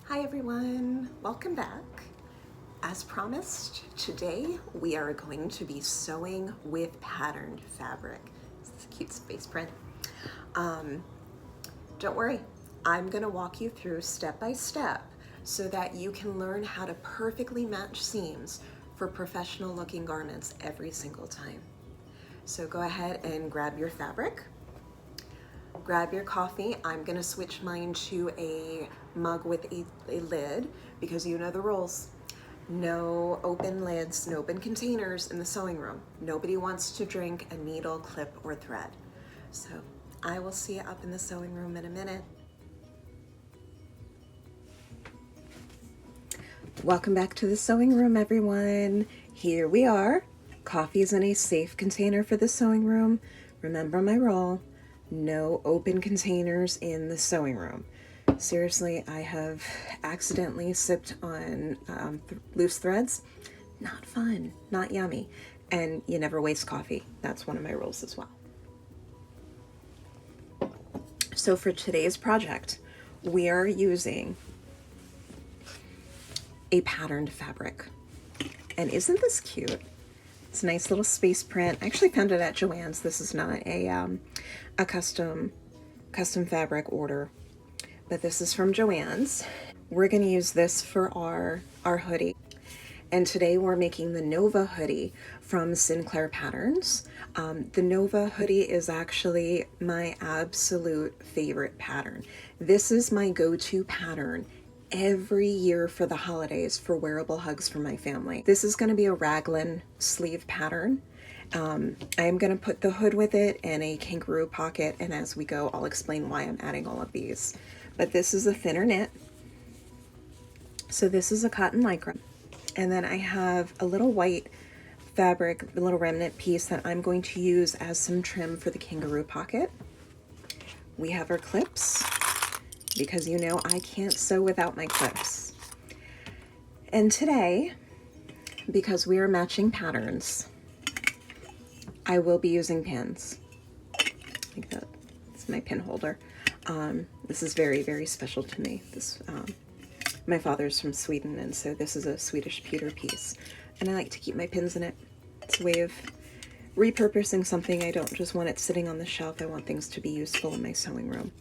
Hi everyone, welcome back. As promised, today we are going to be sewing with patterned fabric. This is a cute space print. Don't worry, I'm gonna walk you through step by step so that you can learn how to perfectly match seams for professional looking garments every single time. So go ahead and grab your fabric. Grab your coffee. I'm gonna switch mine to a mug with a lid because you know the rules. No open lids, no open containers in the sewing room. Nobody wants to drink a needle, clip, or thread. So I will see you up in the sewing room in a minute. Welcome back to the sewing room, everyone. Here we are. Coffee's in a safe container for the sewing room. Remember my rule. No open containers in the sewing room. Seriously, I have accidentally sipped on loose threads. Not fun, not yummy. And you never waste coffee. That's one of my rules as well. So for today's project, we are using a patterned fabric. And isn't this cute? It's a nice little space print. I actually found it at Joann's. This is not a custom fabric order, but this is from Joann's. We're going to use this for our hoodie. And today we're making the Nova hoodie from Sinclair Patterns. The Nova hoodie is actually my absolute favorite pattern. This is my go-to pattern every year for the holidays for wearable hugs for my family. This is going to be a raglan sleeve pattern. I am going to put the hood with it and a kangaroo pocket, and as we go I'll explain why I'm adding all of these. But this is a thinner knit. So this is a cotton lycra. And then I have a little white fabric, a little remnant piece that I'm going to use as some trim for the kangaroo pocket. We have our clips, because you know I can't sew without my clips. And today, because we are matching patterns, I will be using pins. Like that. It's my pin holder. This is very, very special to me. My father's from Sweden, and so this is a Swedish pewter piece. And I like to keep my pins in it. It's a way of repurposing something. I don't just want it sitting on the shelf. I want things to be useful in my sewing room.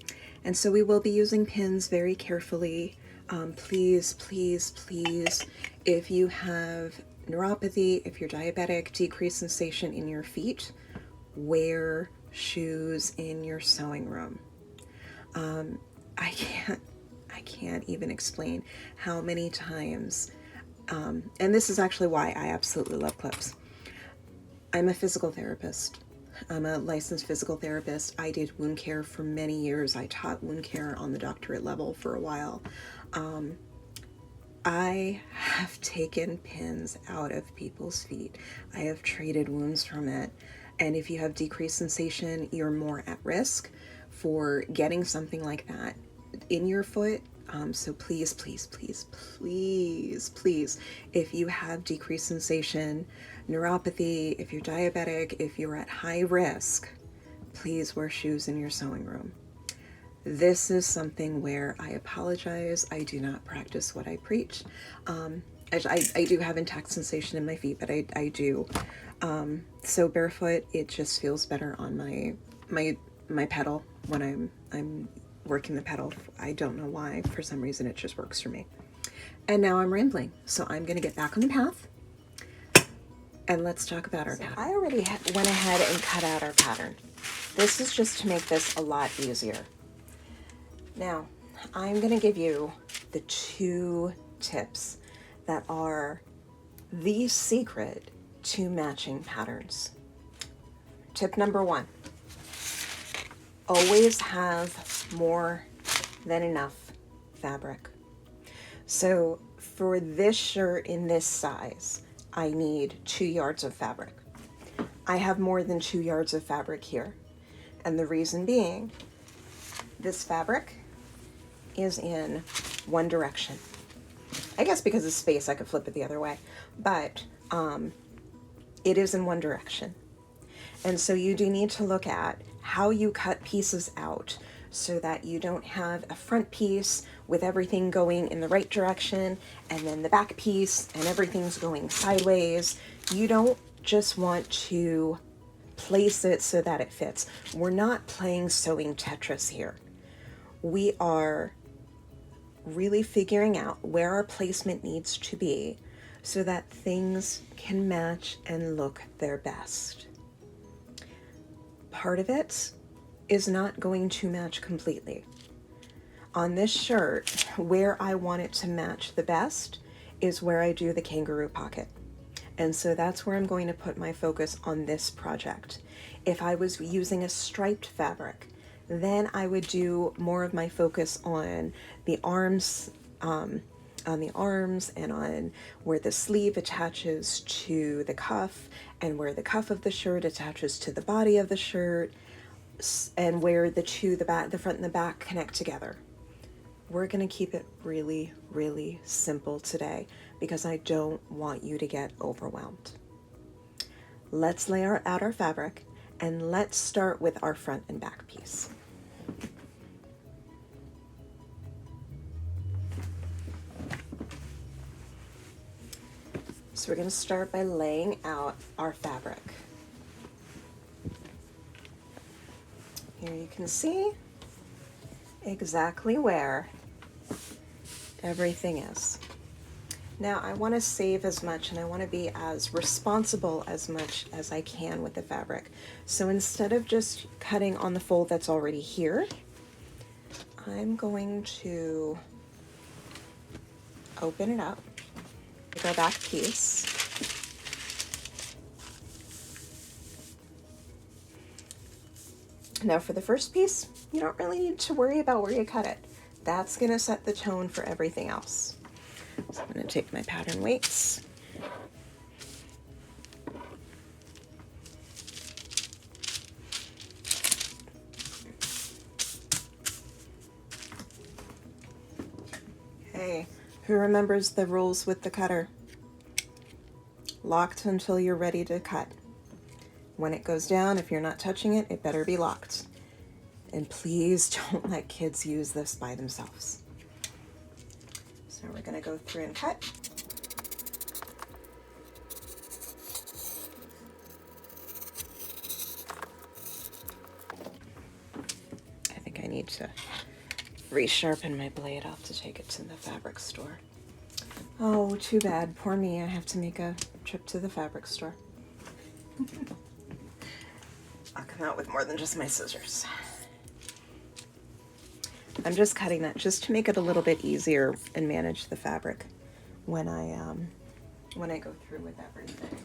And so we will be using pins very carefully. Please, please, please, if you have neuropathy, if you're diabetic, decreased sensation in your feet, wear shoes in your sewing room. I can't even explain how many times, and this is actually why I absolutely love clips. I'm a physical therapist. I'm a licensed physical therapist. I did wound care for many years. I taught wound care on the doctorate level for a while. I have taken pins out of people's feet. I have treated wounds from it. And if you have decreased sensation, you're more at risk for getting something like that in your foot. So please, please, please, please, please, if you have decreased sensation, neuropathy, if you're diabetic, if you're at high risk, please wear shoes in your sewing room. This is something where I apologize. I do not practice what I preach. I do have intact sensation in my feet, but I do. So barefoot, it just feels better on my pedal when I'm working the pedal. I don't know why. For some reason, it just works for me. And now I'm rambling, so I'm going to get back on the path. And let's talk about our pattern. I already went ahead and cut out our pattern. This is just to make this a lot easier. Now, I'm going to give you the 2 tips that are the secret to matching patterns. Tip number 1, always have more than enough fabric. So for this shirt in this size, I need 2 yards of fabric. I have more than 2 yards of fabric here. And the reason being, this fabric is in one direction. I guess because of space, I could flip it the other way, but it is in one direction. And so you do need to look at how you cut pieces out so that you don't have a front piece with everything going in the right direction and then the back piece and everything's going sideways. You don't just want to place it so that it fits. We're not playing sewing Tetris here. We are really figuring out where our placement needs to be so that things can match and look their best. Part of it is not going to match completely. On this shirt, where I want it to match the best is where I do the kangaroo pocket. And so that's where I'm going to put my focus on this project. If I was using a striped fabric, then I would do more of my focus on the arms, and on where the sleeve attaches to the cuff and where the cuff of the shirt attaches to the body of the shirt, and where the front and the back connect together. We're going to keep it really, really simple today because I don't want you to get overwhelmed. Let's lay out our fabric and let's start with our front and back piece. So we're going to start by laying out our fabric. Here you can see exactly where everything is. Now I want to save as much and I want to be as responsible as much as I can with the fabric. So instead of just cutting on the fold that's already here, I'm going to open it up with our back piece. Now for the first piece, you don't really need to worry about where you cut it. That's going to set the tone for everything else. So I'm going to take my pattern weights. Hey, who remembers the rules with the cutter? Locked until you're ready to cut. When it goes down, if you're not touching it, it better be locked. And please don't let kids use this by themselves. So we're going to go through and cut. I think I need to resharpen my blade. I'll have to take it to the fabric store. Oh, too bad. Poor me. I have to make a trip to the fabric store. I'll come out with more than just my scissors. I'm just cutting that just to make it a little bit easier and manage the fabric when I go through with everything.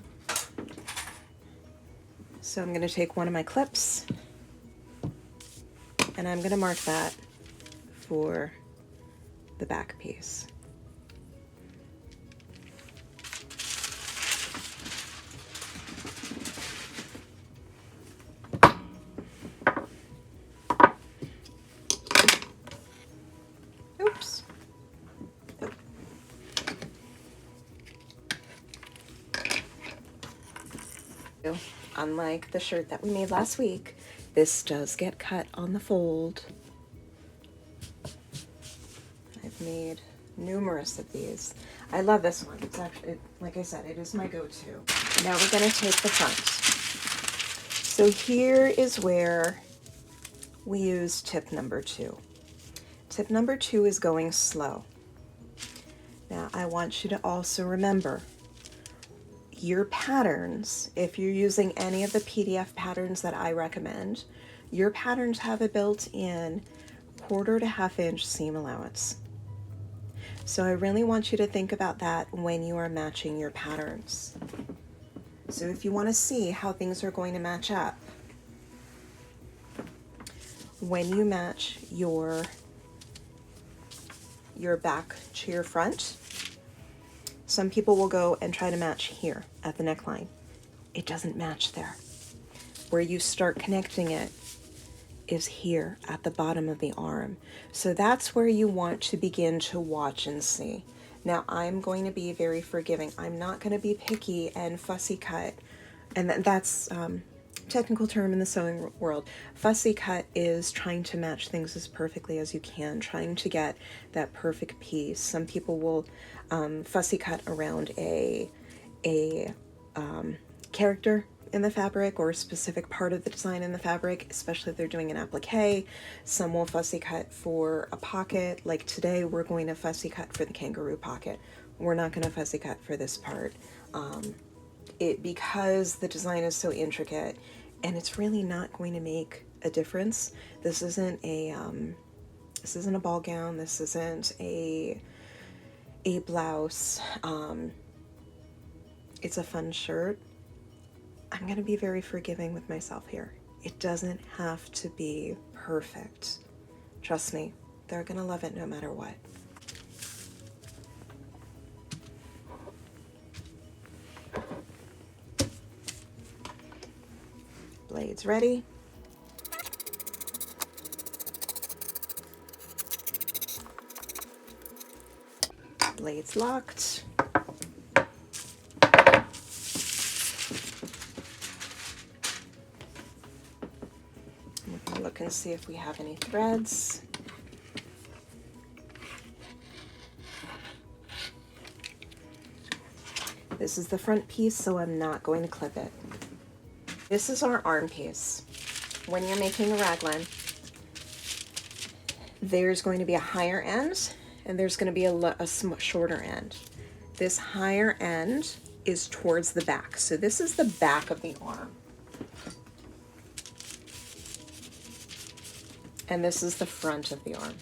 So I'm going to take one of my clips and I'm going to mark that for the back piece. Oops. Oh. Unlike the shirt that we made last week, this does get cut on the fold. I've made numerous of these. I love this one. It's actually, like I said, it is my go-to. Now we're going to take the front. So here is where we use tip number 2. Tip number 2 is going slow. Now I want you to also remember your patterns. If you're using any of the PDF patterns that I recommend, your patterns have a built-in 1/4 to 1/2 inch seam allowance. So I really want you to think about that when you are matching your patterns. So if you want to see how things are going to match up, when you match your back to your front, some people will go and try to match here at the neckline. It doesn't match there. Where you start connecting it is here at the bottom of the arm. So that's where you want to begin to watch and see. Now I'm going to be very forgiving. I'm not going to be picky and fussy cut. And that's technical term in the sewing world. Fussy cut is trying to match things as perfectly as you can, trying to get that perfect piece. Some people will fussy cut around a character in the fabric or a specific part of the design in the fabric, especially if they're doing an applique. Some will fussy cut for a pocket. Like today, we're going to fussy cut for the kangaroo pocket. We're not going to fussy cut for this part. Because the design is so intricate, and it's really not going to make a difference. This isn't a ball gown. This isn't a blouse. It's a fun shirt. I'm going to be very forgiving with myself here. It doesn't have to be perfect. Trust me, they're going to love it no matter what. Blades ready. Blades locked. We're going to look and see if we have any threads. This is the front piece, so I'm not going to clip it. This is our arm piece. When you're making a raglan, there's going to be a higher end and there's going to be a shorter end. This higher end is towards the back. So this is the back of the arm. And this is the front of the arm.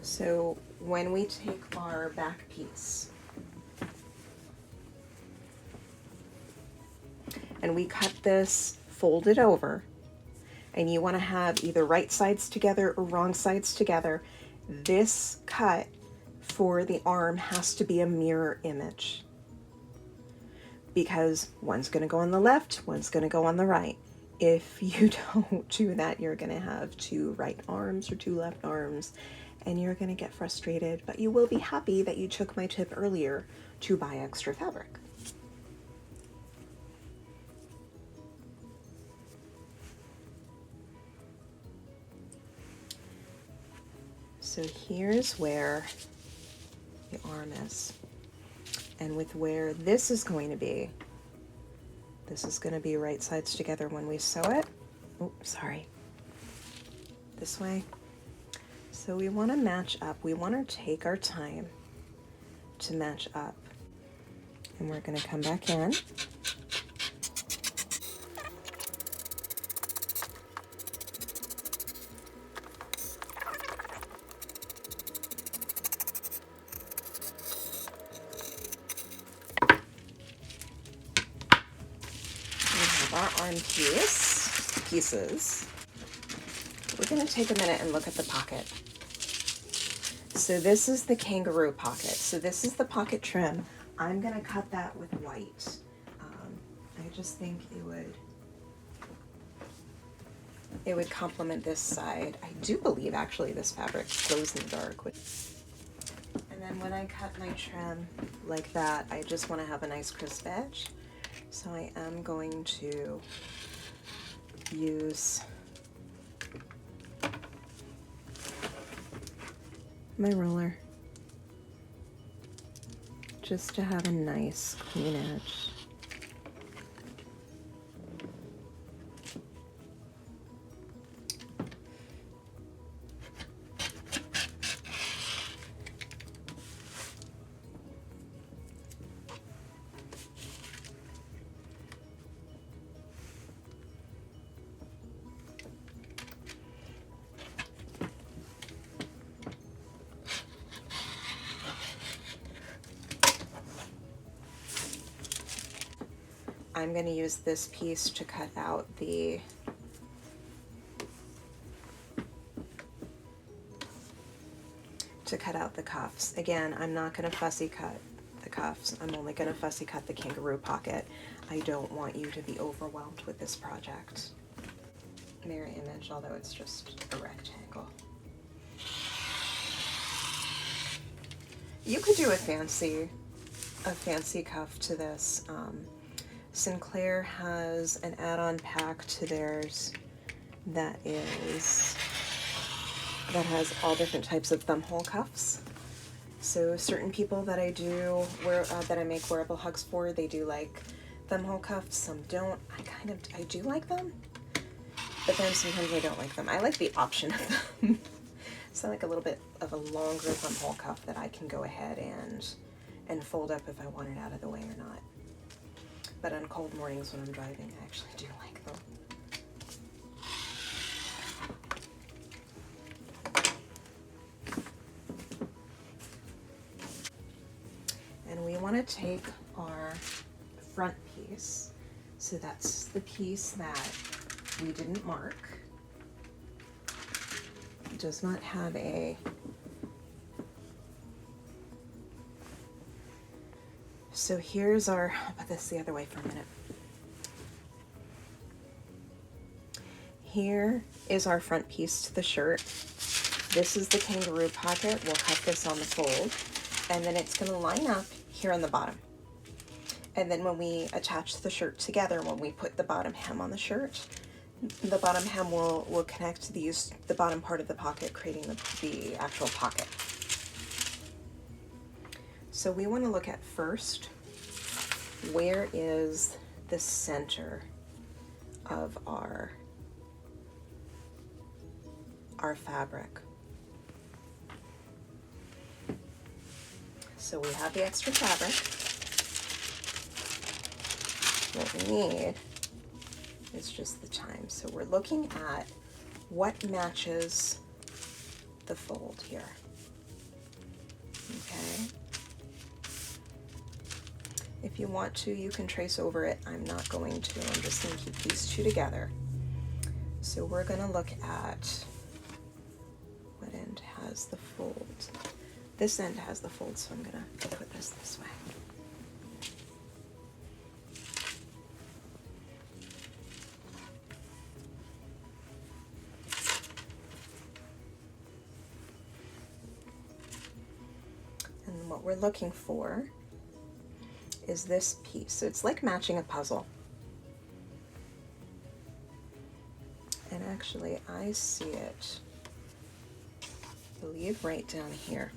So when we take our back piece and we cut this folded over, and you want to have either right sides together or wrong sides together, this cut for the arm has to be a mirror image, because one's going to go on the left, one's going to go on the right. If you don't do that, you're going to have two right arms or two left arms, and you're going to get frustrated, but you will be happy that you took my tip earlier to buy extra fabric. So here's where the arm is. And with where this is going to be, this is going to be right sides together when we sew it. Oh, sorry. This way. So we want to match up. We want to take our time to match up. And we're going to come back in. Our arm pieces. We're going to take a minute and look at the pocket. So this is the kangaroo pocket. So this is the pocket trim. I'm going to cut that with white. I just think it would complement this side. I do believe actually this fabric glows in the dark. And then when I cut my trim like that, I just want to have a nice crisp edge. So I am going to use my ruler just to have a nice clean edge. I'm going to use this piece to cut out the cuffs. Again, I'm not going to fussy cut the cuffs. I'm only going to fussy cut the kangaroo pocket. I don't want you to be overwhelmed with this project. Mirror image, although it's just a rectangle. You could do a fancy cuff to this. Sinclair has an add-on pack to theirs that has all different types of thumbhole cuffs. So certain people that I do that I make wearable hugs for, they do like thumbhole cuffs. Some don't. I do like them, but then sometimes I don't like them. I like the option of them. So I like a little bit of a longer thumbhole cuff that I can go ahead and fold up if I want it out of the way or not. But on cold mornings when I'm driving, I actually do like them. And we want to take our front piece, so that's the piece that we didn't mark. It does not have a so here's our, I'll put this the other way for a minute. Here is our front piece to the shirt. This is the kangaroo pocket. We'll cut this on the fold, and then it's going to line up here on the bottom. And then when we attach the shirt together, when we put the bottom hem on the shirt, the bottom hem will connect the bottom part of the pocket, creating the actual pocket. So we want to look at first, where is the center of our fabric? So we have the extra fabric. What we need is just the time. So we're looking at what matches the fold here. Okay. If you want to, you can trace over it. I'm not going to. I'm just going to keep these two together. So we're going to look at what end has the fold. This end has the fold, so I'm going to put this way. And what we're looking for is this piece. So it's like matching a puzzle. And actually, I see it, I believe, right down here.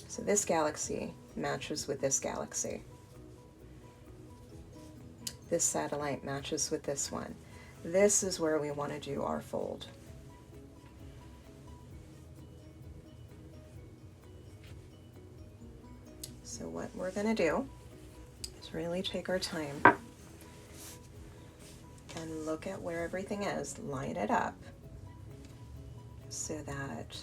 So this galaxy matches with this galaxy. This satellite matches with this one. This is where we want to do our fold. So what we're going to do is really take our time and look at where everything is, line it up so that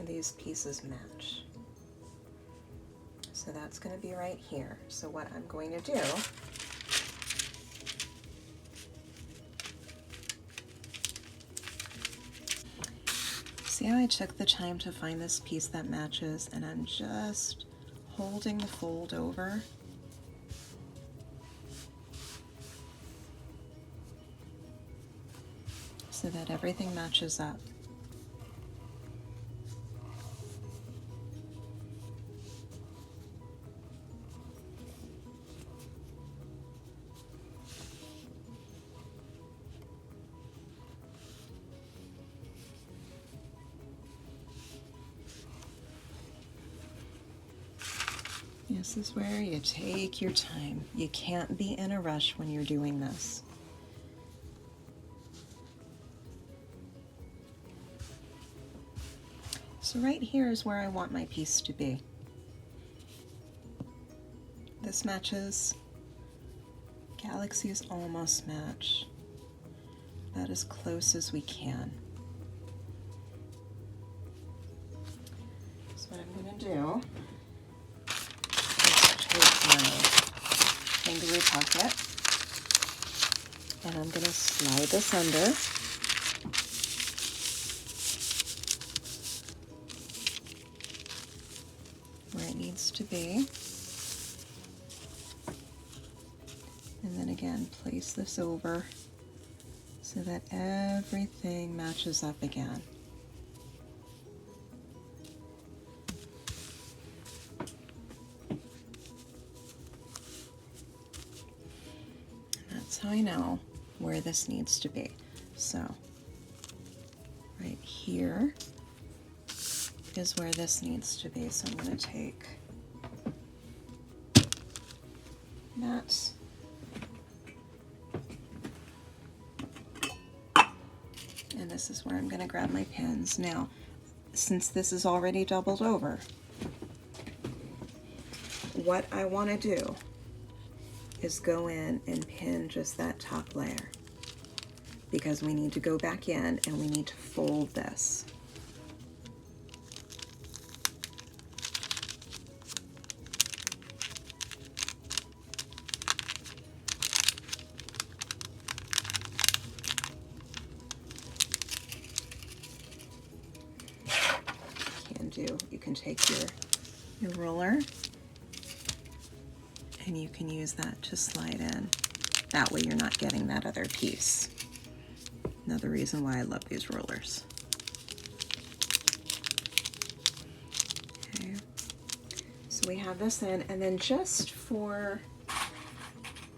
these pieces match. So that's going to be right here. So what I'm going to do see how I took the time to find this piece that matches, and I'm just holding the fold over. So that everything matches up. This is where you take your time. You can't be in a rush when you're doing this. So right here is where I want my piece to be. This matches. Galaxies almost match. About as close as we can. So what I'm going to do my kangaroo pocket, and I'm going to slide this under. to be. And then again, place this over so that everything matches up again. That's how I know where this needs to be. So right here is where this needs to be. So I'm going to take that and this is where I'm going to grab my pins. Now, since this is already doubled over, what I want to do is go in and pin just that top layer, because we need to go back in and we need to fold this. You can take your ruler and you can use that to slide in. That way you're not getting that other piece. Another reason why I love these rulers. Okay, so we have this in, and then just for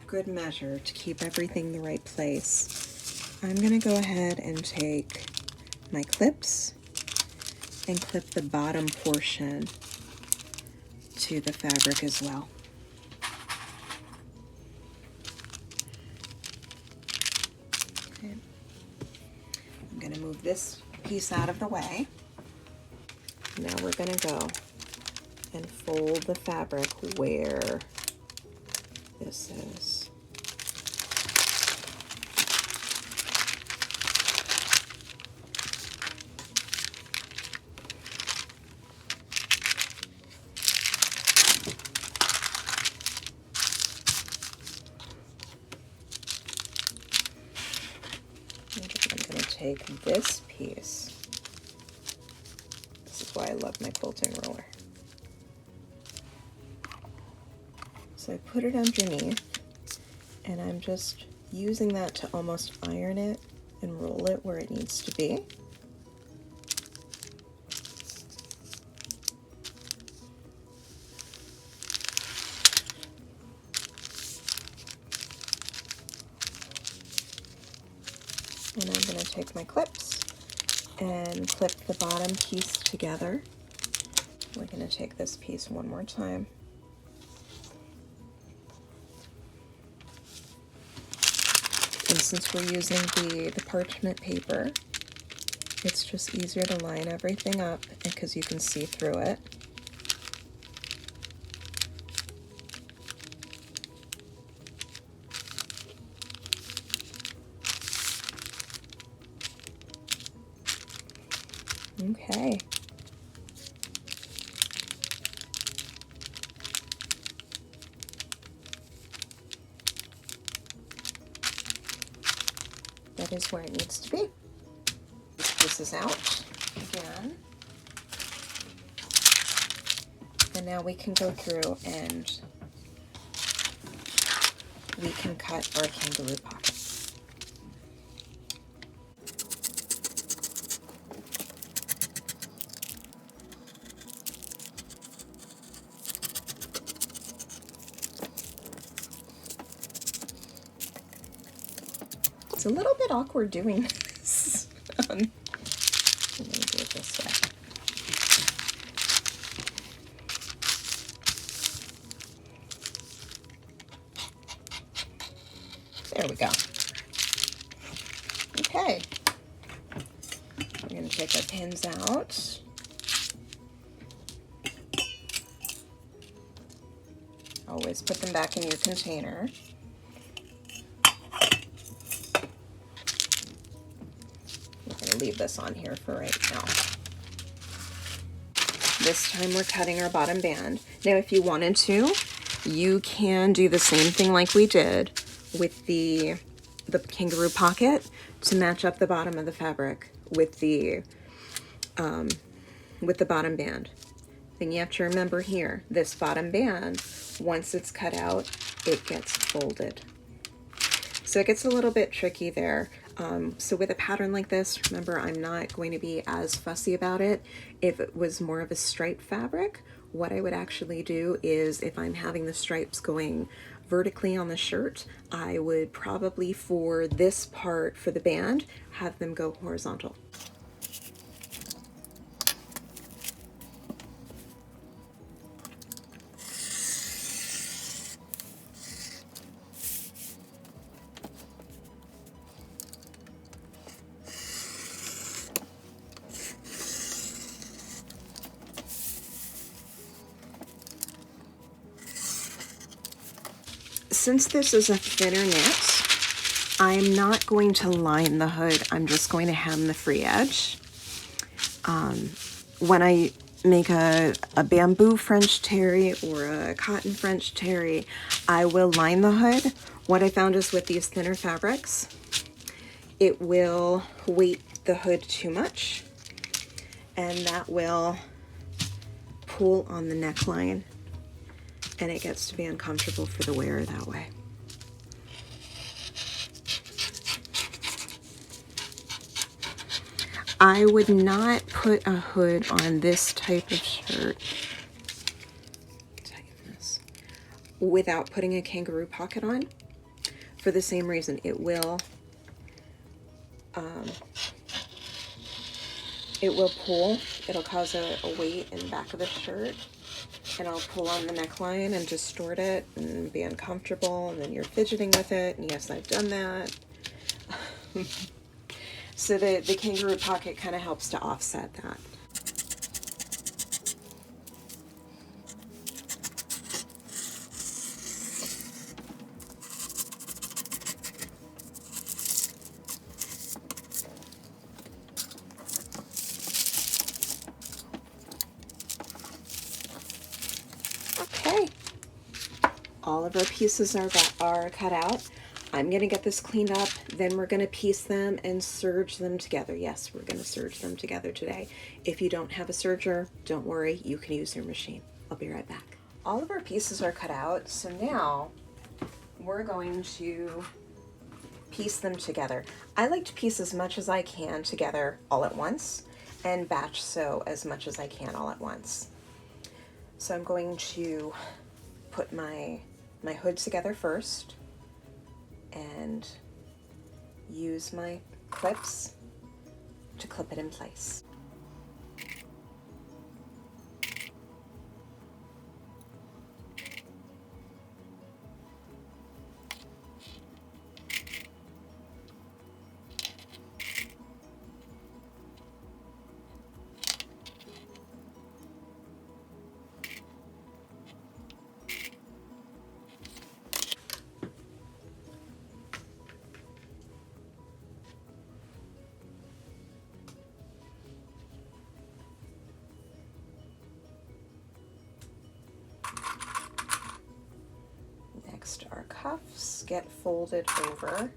good measure, to keep everything the right place, I'm gonna go ahead and take my clips and clip the bottom portion to the fabric as well. Okay. I'm going to move this piece out of the way. Now we're going to go and fold the fabric where this is. Take this piece. This is why I love my quilting ruler. So I put it underneath, and I'm just using that to almost iron it and roll it where it needs to be. And I'm going to take my clips and clip the bottom piece together. We're going to take this piece one more time. And since we're using the parchment paper, it's just easier to line everything up because you can see through it. Okay. That is where it needs to be. This is out again. And now we can go through and we can cut our kangaroo pocket. It's a little bit awkward doing this. Let me do it this way. There we go. Okay. We're going to take our pins out. Always put them back in your container. Leave this on here for right now. This time we're cutting our bottom band. Now if you wanted to, you can do the same thing like we did with the kangaroo pocket to match up the bottom of the fabric with the bottom band. thing you have to remember here, this bottom band, once it's cut out, it gets folded. So it gets a little bit tricky there. So with a pattern like this, remember, I'm not going to be as fussy about it. If it was more of a striped fabric, what I would actually do is, if I'm having the stripes going vertically on the shirt, I would probably, for this part, for the band, have them go horizontal. Since this is a thinner knit, I'm not going to line the hood. I'm just going to hem the free edge. When I make a bamboo French terry or a cotton French terry, I will line the hood. What I found is with these thinner fabrics, it will weight the hood too much, and that will pull on the neckline, and it gets to be uncomfortable for the wearer that way. I would not put a hood on this type of shirt without putting a kangaroo pocket on, for the same reason. It will pull. It'll cause a weight in the back of the shirt, and I'll pull on the neckline and distort it and be uncomfortable, and then you're fidgeting with it, and yes, I've done that. So the kangaroo pocket kind of helps to offset that. Okay, all of our pieces are cut out. I'm going to get this cleaned up, then we're going to piece them and serge them together. Yes, we're going to serge them together today. If you don't have a serger, don't worry, you can use your machine. I'll be right back. All of our pieces are cut out, so now we're going to piece them together. I like to piece as much as I can together all at once, and batch sew as much as I can all at once. So I'm going to put my hood together first, and use my clips to clip it in place. Our cuffs get folded over.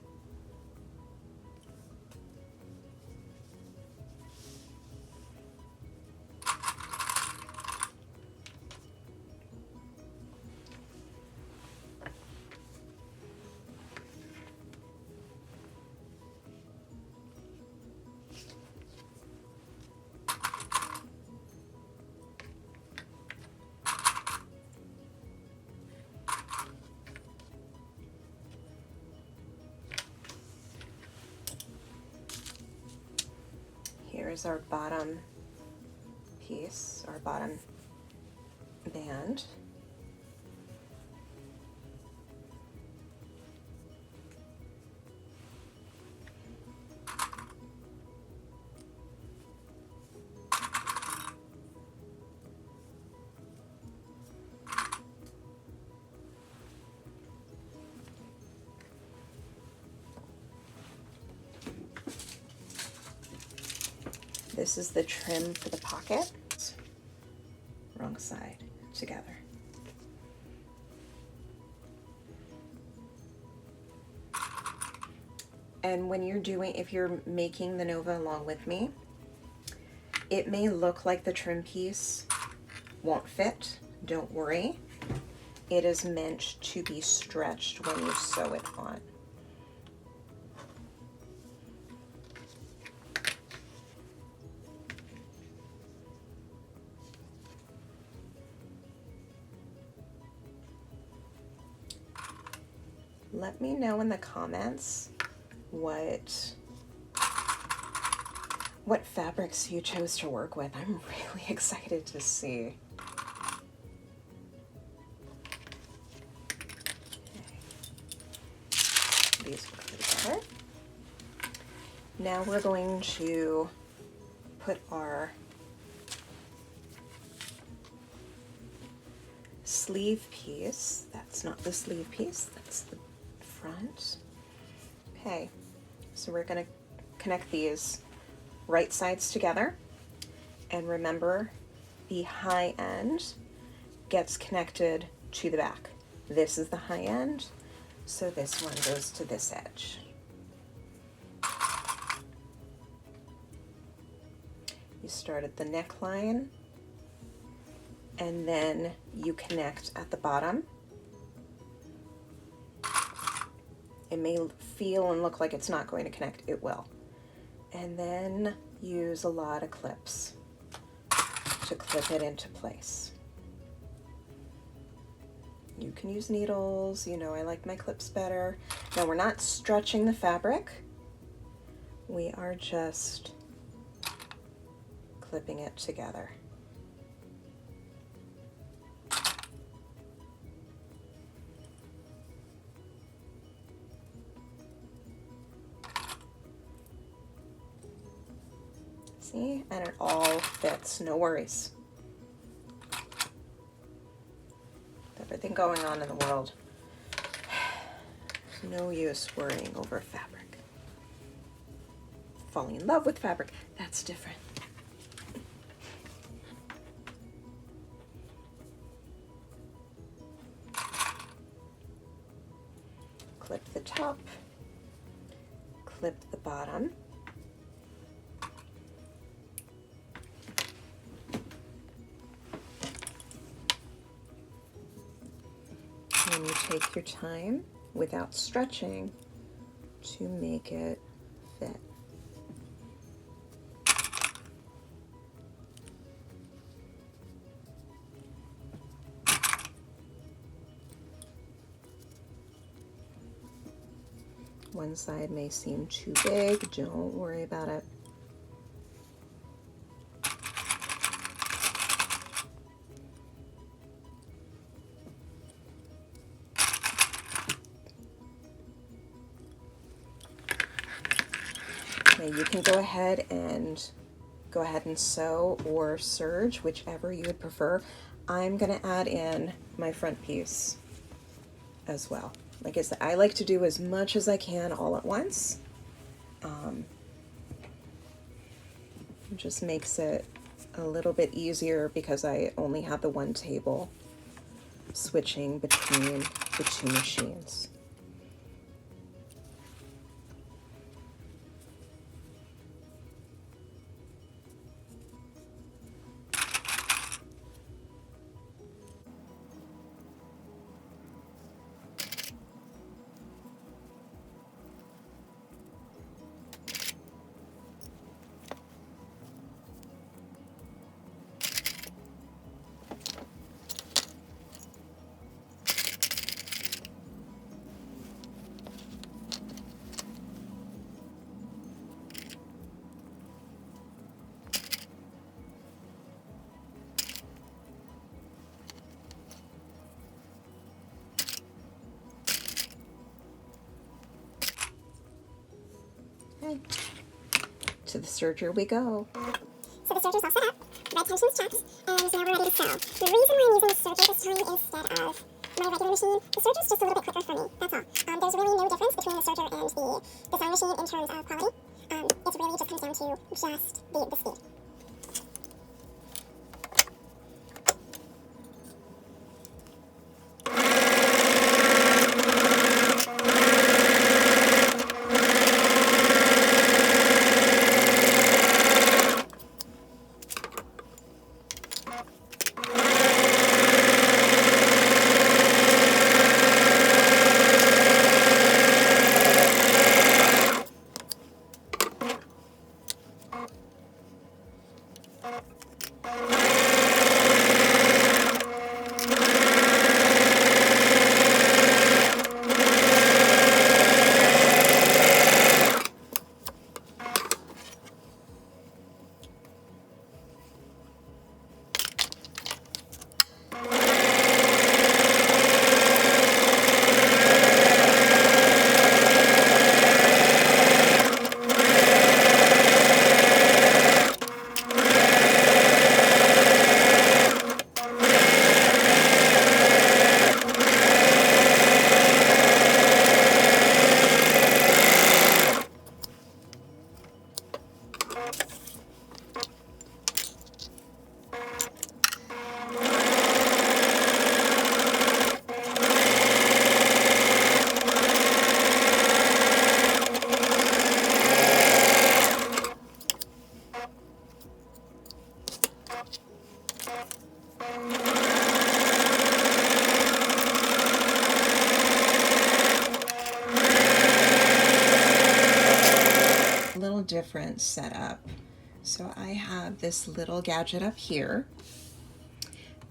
Here's our bottom piece, our bottom band. This is the trim for the pocket. Wrong side together. And when you're doing, if you're making the Nova along with me, it may look like the trim piece won't fit, don't worry. It is meant to be stretched when you sew it on. Let me know in the comments what fabrics you chose to work with. I'm really excited to see. Okay. These go together. Now we're going to put our sleeve piece. That's not the sleeve piece, that's the front. Okay, so we're going to connect these right sides together, and remember the high end gets connected to the back. This is the high end, so this one goes to this edge. You start at the neckline, and then you connect at the bottom. It may feel and look like it's not going to connect, it will. And then use a lot of clips to clip it into place. You can use needles, you know I like my clips better. Now we're not stretching the fabric, we are just clipping it together. See, and it all fits, no worries. With everything going on in the world, no use worrying over fabric. Falling in love with fabric, that's different. Clip the top, clip the bottom. And you take your time without stretching to make it fit. One side may seem too big, don't worry about it. Now you can go ahead and sew or serge, whichever you would prefer. I'm gonna add in my front piece as well. Like I said, I like to do as much as I can all at once. It just makes it a little bit easier because I only have the one table switching between the two machines. Okay, to the serger we go. So the serger's all set up, red tension's checked, and now we're ready to sew. The reason why I'm using the serger this time instead of my regular machine, the serger's just a little bit quicker for me, that's all. There's really no difference between the serger and the design machine in terms of quality. It really just comes down to just the speed. different setup. So I have this little gadget up here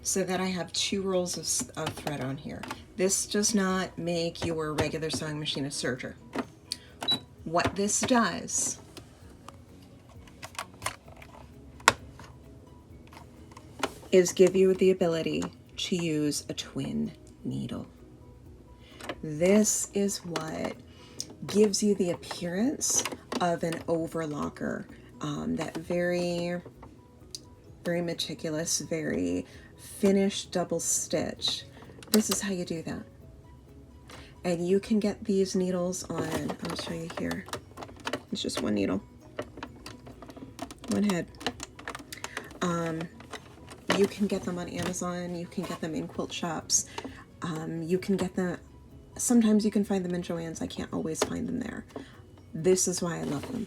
so that I have 2 rolls of thread on here. This does not make your regular sewing machine a serger. What this does is give you the ability to use a twin needle. This is what gives you the appearance of an overlocker, that very, very meticulous, very finished double stitch. This is how you do that. And you can get these needles on, I'll show you here. It's just one needle, one head. You can get them on Amazon, you can get them in quilt shops, you can get them, sometimes you can find them in Joann's. I can't always find them there. This is why I love them.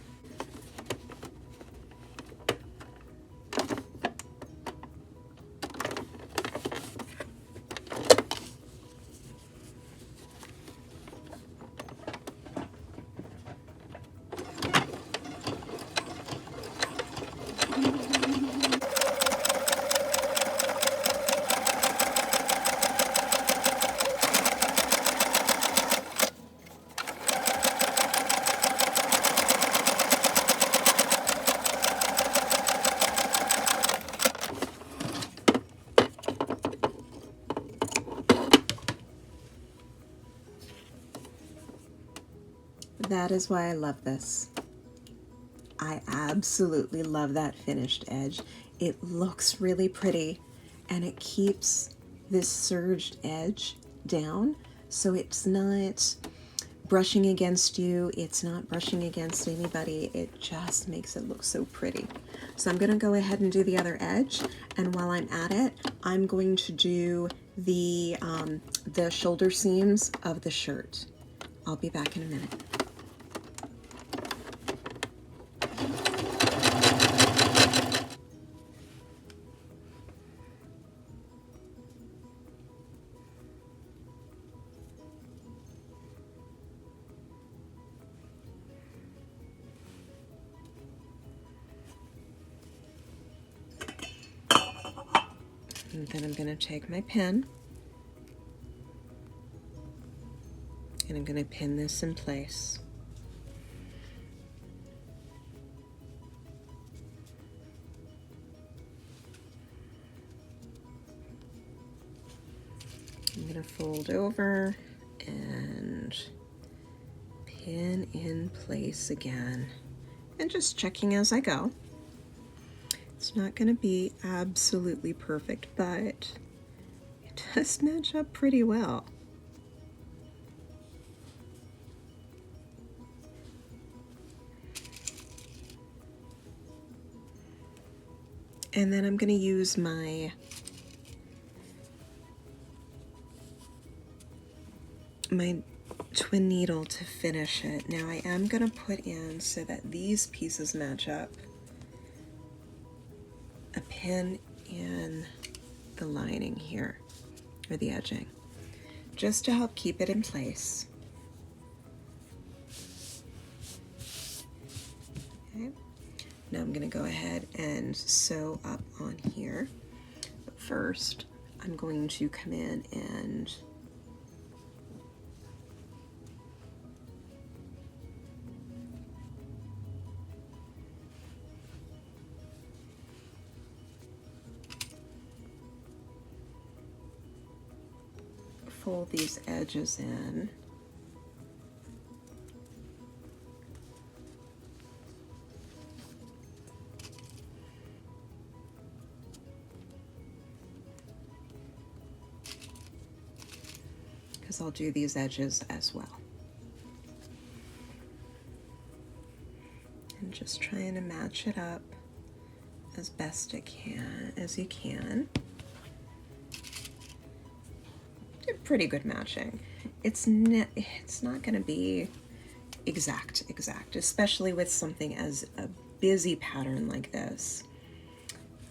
That is why I love this. I absolutely love that finished edge. It looks really pretty, and it keeps this serged edge down, so it's not brushing against you, it's not brushing against anybody. It just makes it look so pretty. So I'm going to go ahead and do the other edge, and while I'm at it, I'm going to do the shoulder seams of the shirt. I'll be back in a minute. And then I'm going to take my pin and I'm going to pin this in place. I'm going to fold over and pin in place again, and just checking as I go. It's not going to be absolutely perfect, but it does match up pretty well. And then I'm going to use my twin needle to finish it. Now I am going to put in, so that these pieces match up, a pin in the lining here, or the edging, just to help keep it in place. Okay. Now I'm going to go ahead and sew up on here. But first, I'm going to come in and fold these edges in. Because I'll do these edges as well. And just trying to match it up as best it can, as you can. Pretty good matching. It's not going to be exact, especially with something as a busy pattern like this.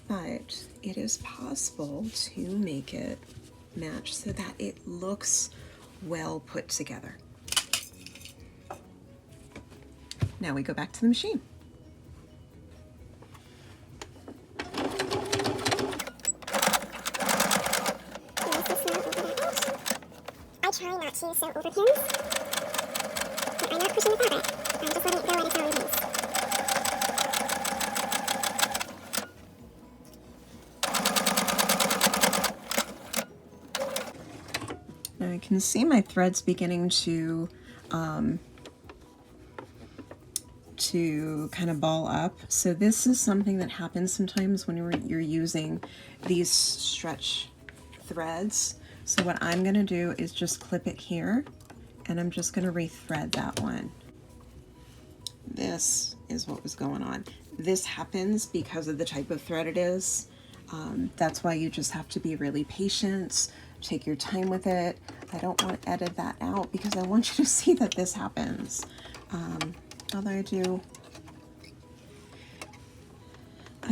But it is possible to make it match so that it looks well put together. Now we go back to the machine. to sew over pins. But I'm not pushing the fabric. I'm just letting it go at its own pace. Now I can see my threads beginning to kind of ball up. So this is something that happens sometimes when you're using these stretch threads. So what I'm going to do is just clip it here, and I'm just going to rethread that one. This is what was going on. This happens because of the type of thread it is. That's why you just have to be really patient. Take your time with it. I don't want to edit that out because I want you to see that this happens. Although I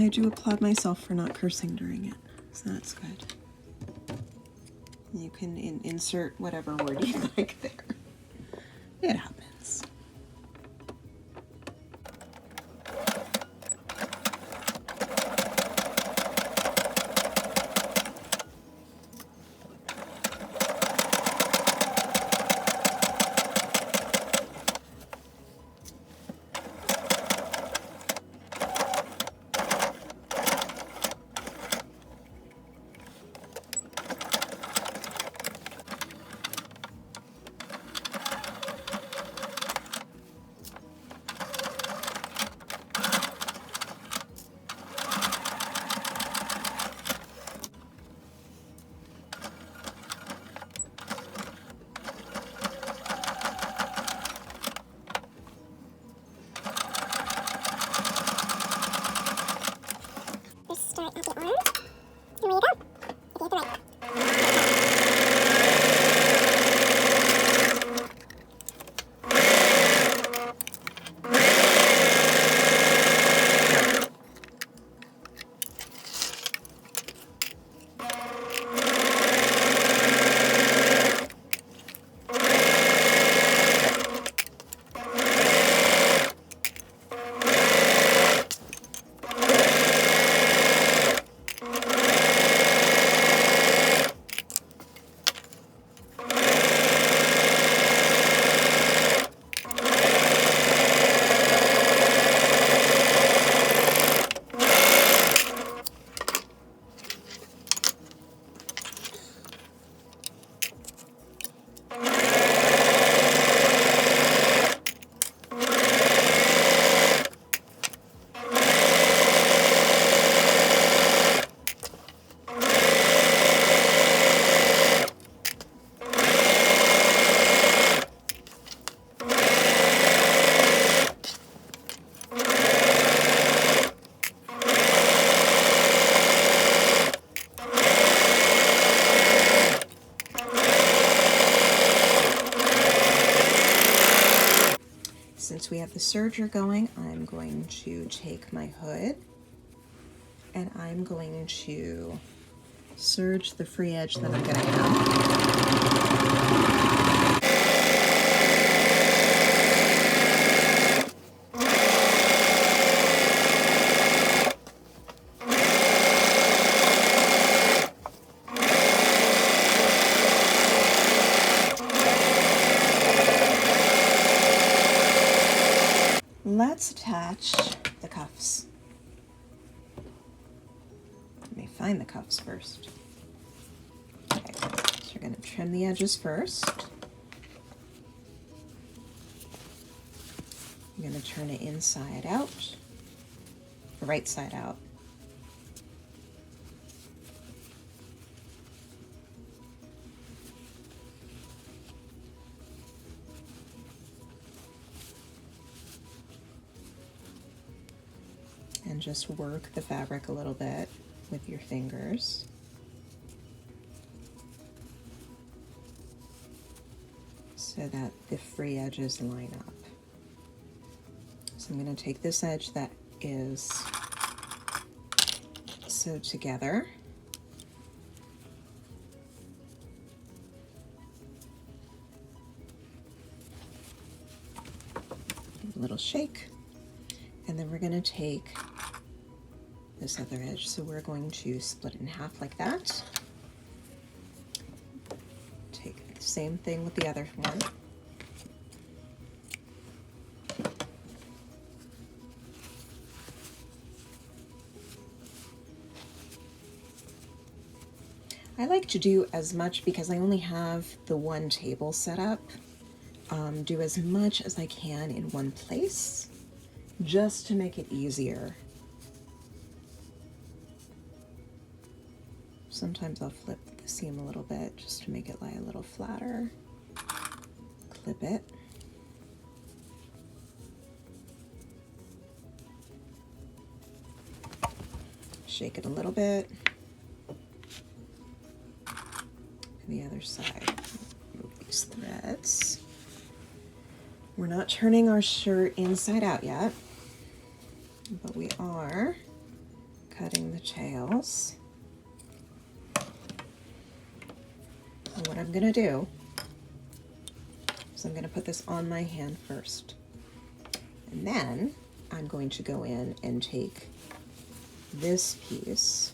do applaud myself for not cursing during it, so that's good. You can insert whatever word you like there. It happens. Just start at the arm, and there you go. If you hit the right. Since we have the serger going, I'm going to take my hood and I'm going to serge the free edge that I'm going to have. Let's attach the cuffs. Let me find the cuffs first. Okay, so we're going to trim the edges first. I'm going to turn it inside out, right side out. And just work the fabric a little bit with your fingers. So that the free edges line up. So I'm going to take this edge that is sewed together. A little shake. And then we're going to take this other edge. So we're going to split it in half like that. Take the Same thing with the other one. I like to do as much, because I only have the one table set up, do as much as I can in one place, just to make it easier. Sometimes I'll flip the seam a little bit just to make it lie a little flatter. Clip it. Shake it a little bit. The other side. Move these threads. We're not turning our shirt inside out yet, but we are cutting the tails. And what I'm gonna do is I'm gonna put this on my hand first, and then I'm going to go in and take this piece.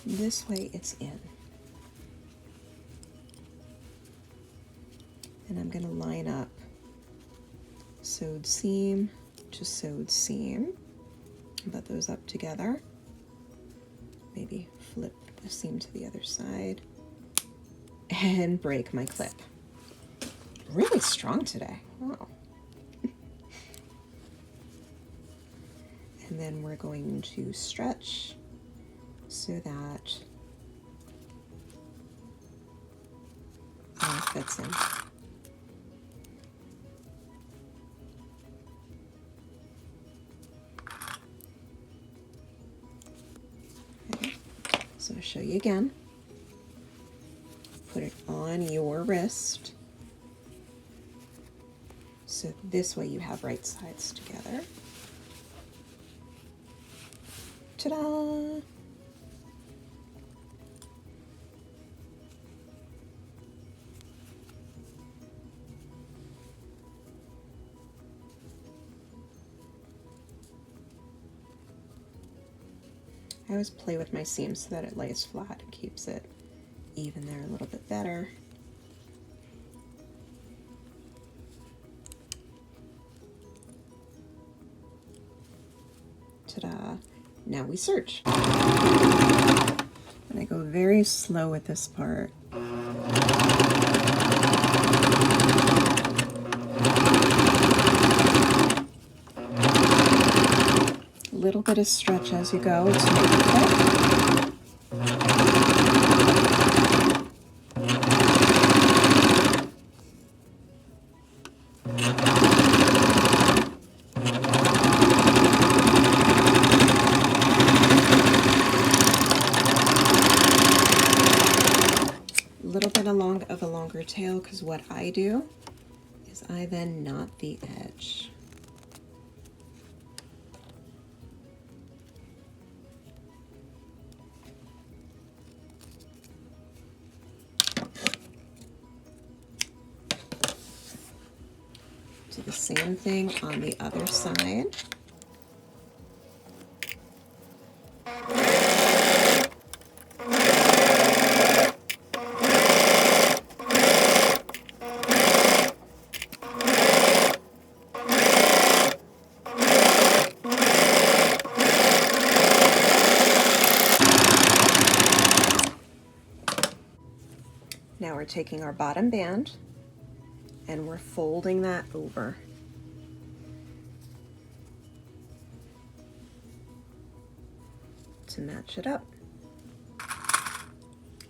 This way it's in. And I'm going to line up sewed seam to sewed seam. Put those up together. Maybe flip the seam to the other side. And break my clip. Really strong today. Wow. And then we're going to stretch so that it fits in. Okay. So I'll show you again. Put it on your wrist. So this way you have right sides together. Ta-da! I always play with my seam so that it lays flat and keeps it even there a little bit better. Ta-da! Now we serge. And I go very slow with this part. A little bit of stretch as you go to make it fit. A little bit of a longer tail, because what I do is I then knot the edge. Do the same thing on the other side. Now we're taking our bottom band and we're folding that over. To match it up.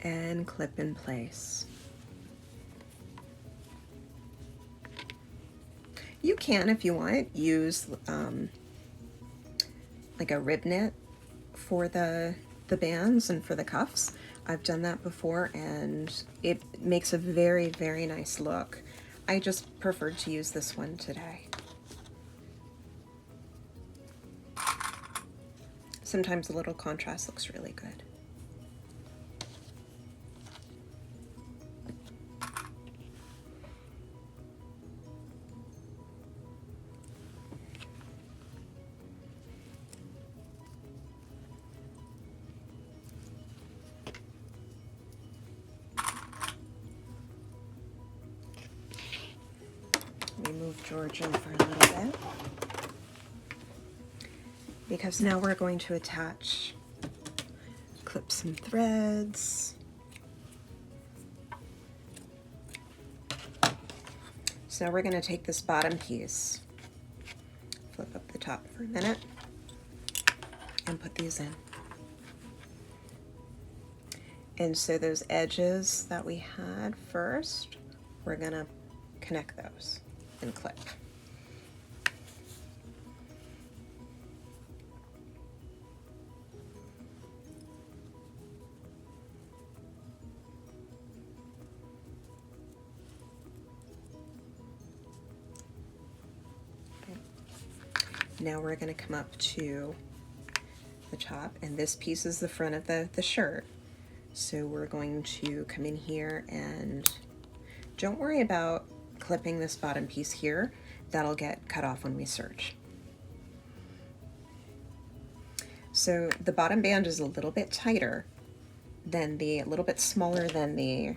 And clip in place. You can, if you want, use like a rib knit for the bands and for the cuffs. I've done that before and it makes a very, very nice look. I just preferred to use this one today. Sometimes a little contrast looks really good. move George in for a little bit, because now we're going to attach, clip some threads. So now we're going to take this bottom piece, flip up the top for a minute, and put these in. And so those edges that we had first, we're going to connect those and clip. Now we're going to come up to the top, and this piece is the front of the shirt. So we're going to come in here, and don't worry about clipping this bottom piece here. That'll get cut off when we serge. So the bottom band is a little bit tighter than a little bit smaller than the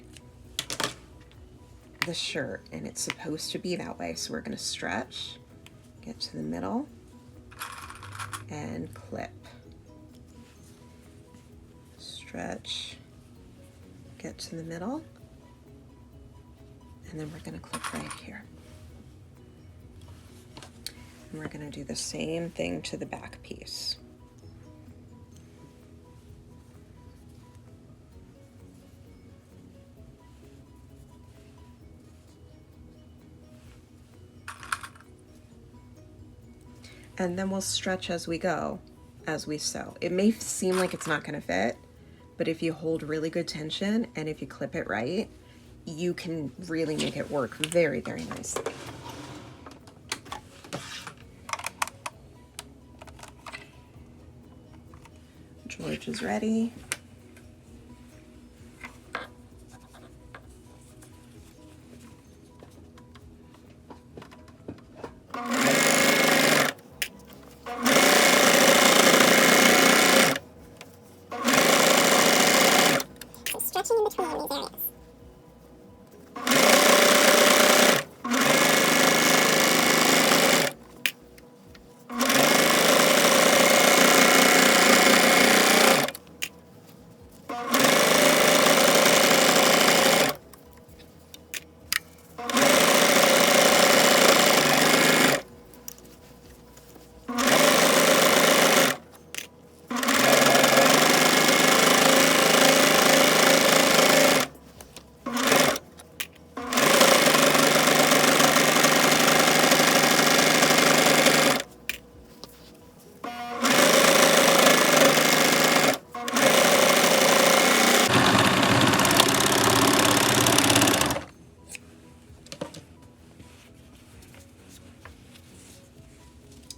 shirt, and it's supposed to be that way. So we're going to stretch, get to the middle, and clip. Stretch, get to the middle, and then we're going to clip right here. And we're going to do the same thing to the back piece. And then we'll stretch as we go, as we sew. It may seem like it's not going to fit, but if you hold really good tension and if you clip it right, you can really make it work very, very nicely. George is ready. Stretching in between these areas.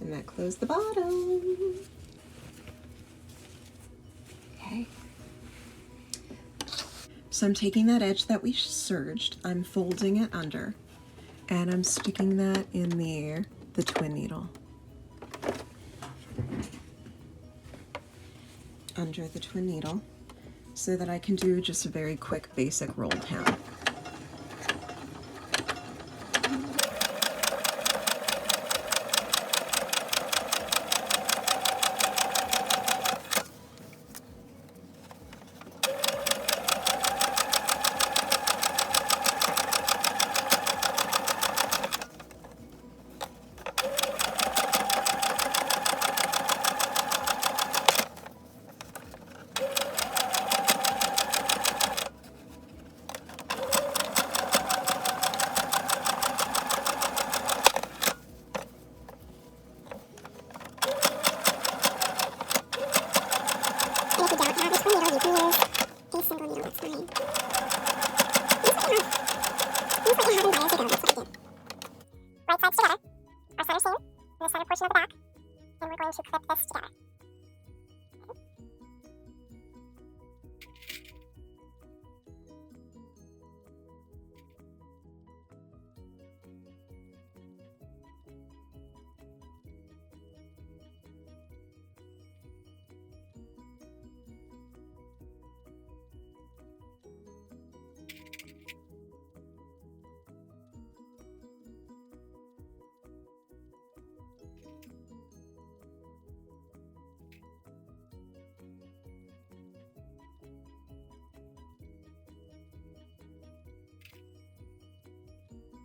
And that closed the bottom. Okay. So I'm taking that edge that we serged, I'm folding it under, and I'm sticking that in the twin needle. Under the twin needle, so that I can do just a very quick basic rolled hem.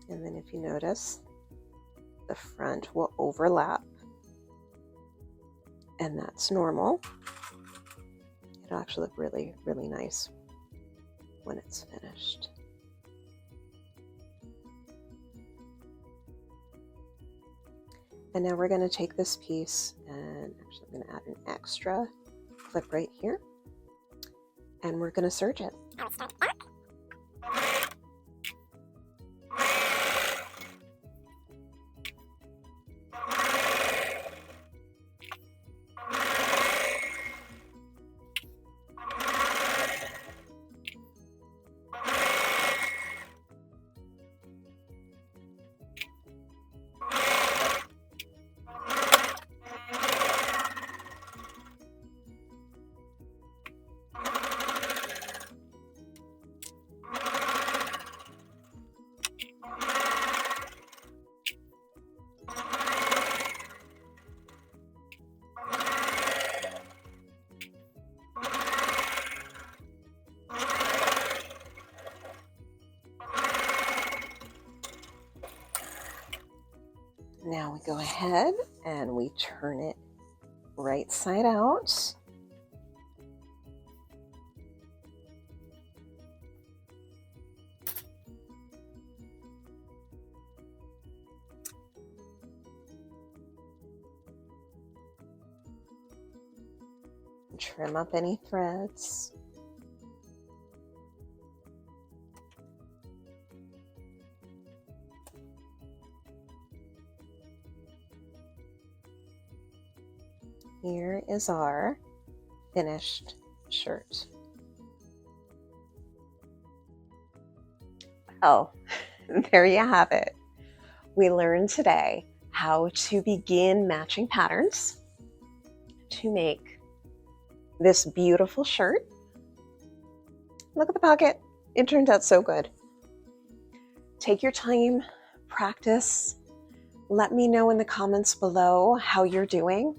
And then if you notice, the front will overlap, and that's normal. It'll actually look really, really nice when it's finished. And now we're going to take this piece, and actually I'm going to add an extra clip right here, and we're going to serge it. I would start back. Now we go ahead and we turn it right side out. Trim up any threads. Here is our finished shirt. Well, there you have it. We learned today how to begin matching patterns to make this beautiful shirt. Look at the pocket. It turned out so good. Take your time, practice. Let me know in the comments below how you're doing.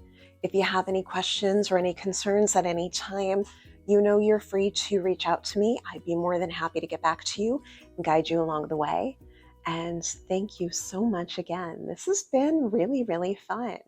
If you have any questions or any concerns at any time, you know you're free to reach out to me. I'd be more than happy to get back to you and guide you along the way. And thank you so much again. This has been really, really fun.